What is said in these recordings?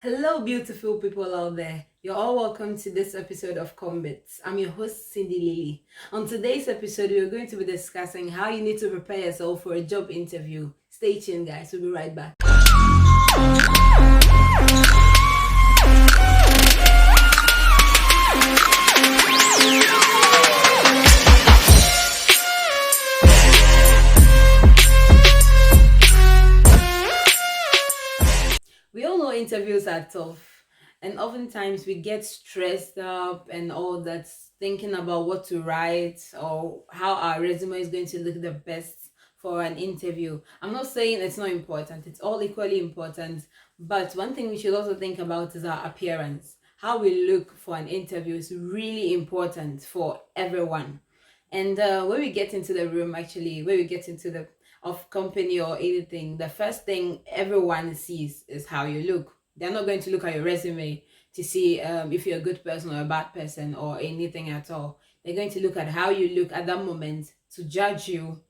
Hello, beautiful people out there. You're all welcome to this episode of Comm.bits. I'm your host, Cindy Lilly. On today's episode, we're going to be discussing how you need to prepare yourself for a job interview. Stay tuned, guys. We'll be right back. We all know interviews are tough, and oftentimes we get stressed up and all that, thinking about what to write or how our resume is going to look the best for an interview. I'm not saying it's not important, it's all equally important, but one thing we should also think about is our appearance. How we look for an interview is really important for everyone. And when we get into the room, actually, when we get into the of company or anything, the first thing everyone sees is how you look. They're not going to look at your resume to see if you're a good person or a bad person or anything at all. They're going to look at how you look at that moment to judge you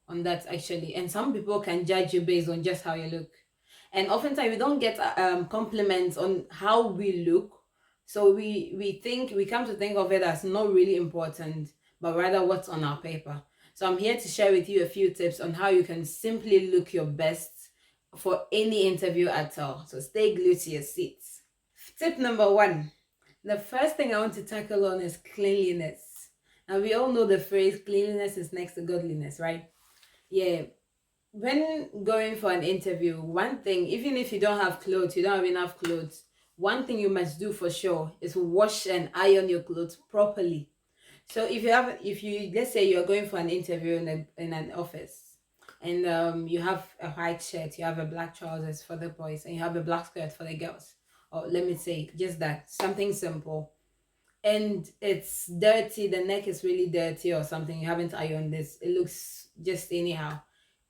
on that, actually. And some people can judge you based on just how you look. And oftentimes we don't get compliments on how we look, so we come to think of it as not really important, but rather what's on our paper. So I'm here to share with you a few tips on how you can simply look your best for any interview at all. So stay glued to your seats. Tip number one, the first thing I want to tackle on is cleanliness. And we all know the phrase cleanliness is next to godliness, right? Yeah. When going for an interview, one thing, even if you don't have clothes, you don't have enough clothes, one thing you must do for sure is wash and iron your clothes properly. So if you let's say you're going for an interview in an office, and you have a white shirt, you have a black trousers for the boys, and you have a black skirt for the girls, or let me say just that, something simple, and it's dirty, the neck is really dirty or something, you haven't ironed this, it looks just anyhow.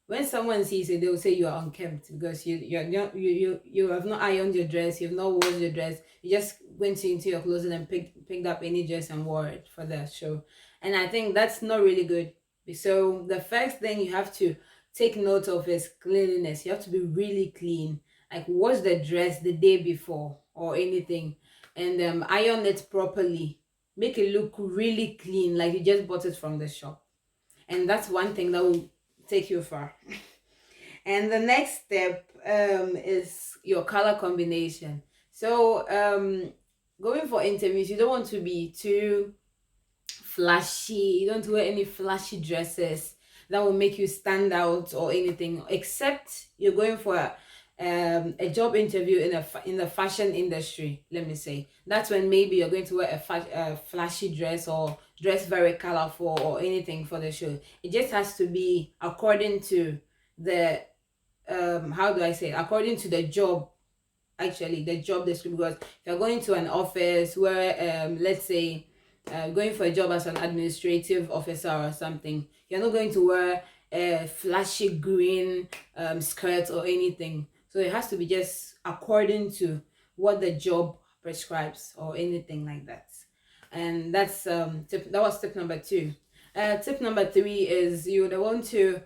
When someone sees it, they will say you are unkempt because you have not ironed your dress, you've not washed your dress, you just went into your closet and picked up any dress and wore it for the show. And I think that's not really good. So the first thing you have to take note of is cleanliness. You have to be really clean. Like wash the dress the day before or anything, and iron it properly. Make it look really clean, like you just bought it from the shop. And that's one thing that will take you far. And the next step is your color combination. So going for interviews, you don't want to be too flashy. You don't wear any flashy dresses that will make you stand out or anything, except you're going for a job interview in the fashion industry. Let me say that's when maybe you're going to wear a flashy dress or dress very colorful or anything for the show. It just has to be according to the how do I say it? According to the job, actually the job description. Because if you're going to an office where let's say going for a job as an administrative officer or something, you're not going to wear a flashy green skirt or anything. So it has to be just according to what the job prescribes or anything like that. And that was tip number two. Tip number three is you would want to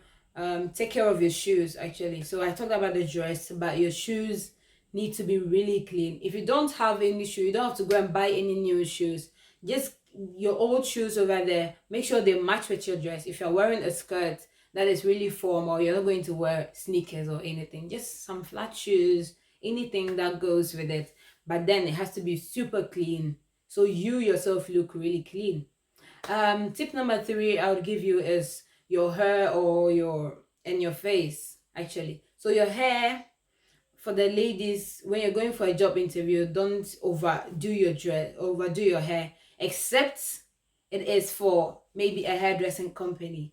take care of your shoes, actually. So I talked about the dress, but your shoes need to be really clean. If you don't have any shoe, you don't have to go and buy any new shoes. Just your old shoes over there, make sure they match with your dress. If you're wearing a skirt that is really formal, you're not going to wear sneakers or anything, just some flat shoes, anything that goes with it. But then it has to be super clean, so you yourself look really clean. Tip number three I would give you is your hair or your face, actually. So your hair, for the ladies, when you're going for a job interview, don't overdo your hair, except it is for maybe a hairdressing company.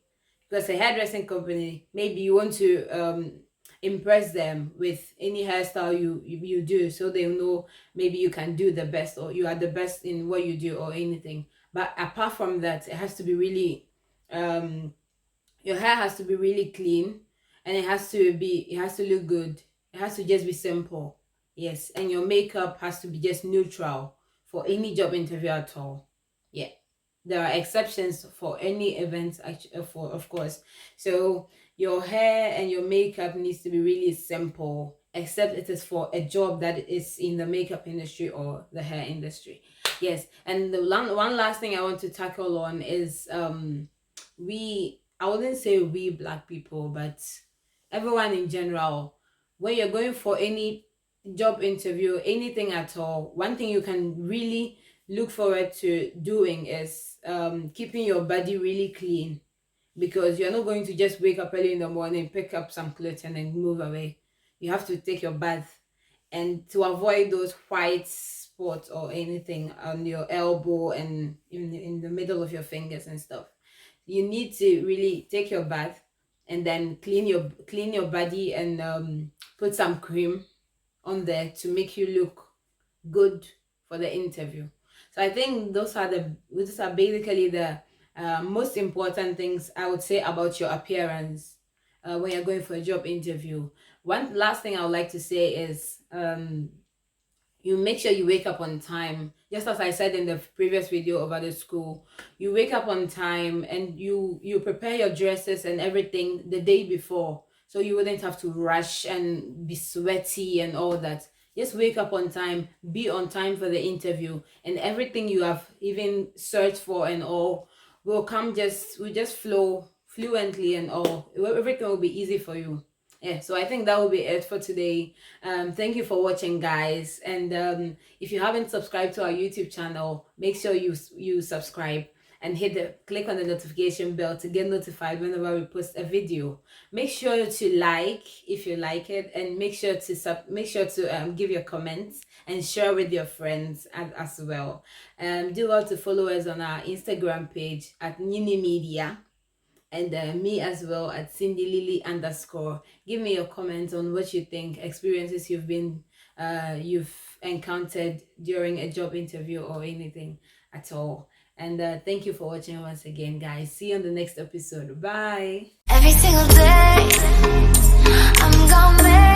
Because a hairdressing company, maybe you want to impress them with any hairstyle you do, so they know maybe you can do the best or you are the best in what you do or anything. But apart from that, it has to be really your hair has to be really clean, and it has to look good. It has to just be simple. Yes, and your makeup has to be just neutral for any job interview at all. Yeah. There are exceptions for any event, actually, for of course. So your hair and your makeup needs to be really simple except it is for a job that is in the makeup industry or the hair industry. Yes, and the one last thing I want to tackle on is I wouldn't say we black people, but everyone in general, when you're going for any job interview, anything at all, one thing you can really look forward to doing is keeping your body really clean, because you're not going to just wake up early in the morning, pick up some clothes, and then move away. You have to take your bath, and to avoid those white spots or anything on your elbow and in the middle of your fingers and stuff, you need to really take your bath and then clean your body and put some cream on there to make you look good for the interview. So I think those are basically the most important things I would say about your appearance when you're going for a job interview. One last thing I would like to say is you make sure you wake up on time. Just as I said in the previous video about the school, you wake up on time and you prepare your dresses and everything the day before, so you wouldn't have to rush and be sweaty and all that. Just wake up on time, be on time for the interview, and everything you have even searched for and all will just flow fluently, and all everything will be easy for you. Yeah, so I think that will be it for today. Thank you for watching, guys, and if you haven't subscribed to our YouTube channel, make sure you subscribe and click on the notification bell to get notified whenever we post a video. Make sure to like if you like it, and make sure to give your comments and share with your friends as well. Do well to follow us on our Instagram page at Nini Media, and me as well at Cindy Lily _. Give me your comments on what you think, experiences you've encountered during a job interview or anything at all. And thank you for watching once again, guys. See you on the next episode. Bye. Every single day, I'm gonna make